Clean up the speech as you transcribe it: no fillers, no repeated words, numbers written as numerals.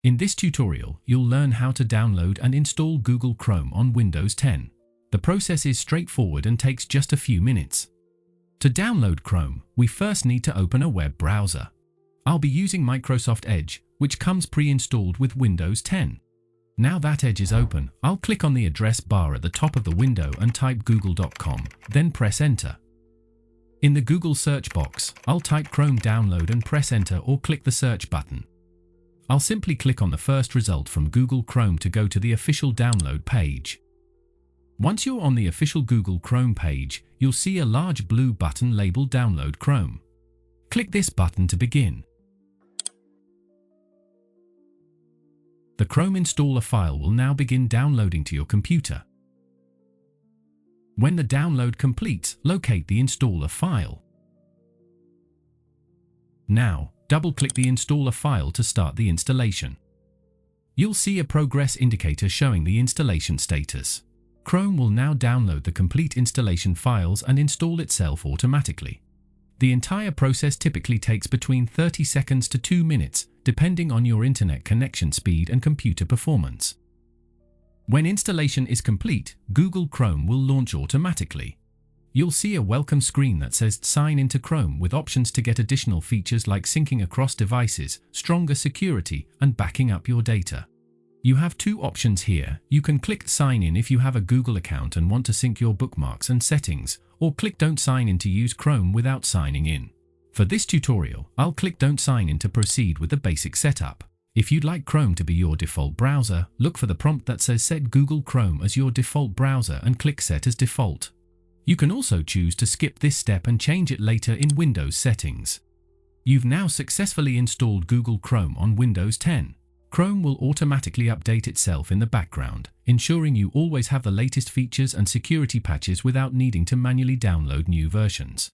In this tutorial, you'll learn how to download and install Google Chrome on Windows 10. The process is straightforward and takes just a few minutes. To download Chrome, we first need to open a web browser. I'll be using Microsoft Edge, which comes pre-installed with Windows 10. Now that Edge is open, I'll click on the address bar at the top of the window and type google.com, then press enter. In the Google search box, I'll type Chrome download and press enter or click the search button. I'll simply click on the first result from Google Chrome to go to the official download page. Once you're on the official Google Chrome page, you'll see a large blue button labeled Download Chrome. Click this button to begin. The Chrome installer file will now begin downloading to your computer. When the download completes, locate the installer file. Now, double-click the installer file to start the installation. You'll see a progress indicator showing the installation status. Chrome will now download the complete installation files and install itself automatically. The entire process typically takes between 30 seconds to 2 minutes, depending on your internet connection speed and computer performance. When installation is complete, Google Chrome will launch automatically. You'll see a welcome screen that says Sign into Chrome with options to get additional features like syncing across devices, stronger security, and backing up your data. You have two options here. You can click Sign in if you have a Google account and want to sync your bookmarks and settings, or click Don't sign in to use Chrome without signing in. For this tutorial, I'll click Don't sign in to proceed with the basic setup. If you'd like Chrome to be your default browser, look for the prompt that says Set Google Chrome as your default browser and click Set as Default. You can also choose to skip this step and change it later in Windows settings. You've now successfully installed Google Chrome on Windows 10. Chrome will automatically update itself in the background, ensuring you always have the latest features and security patches without needing to manually download new versions.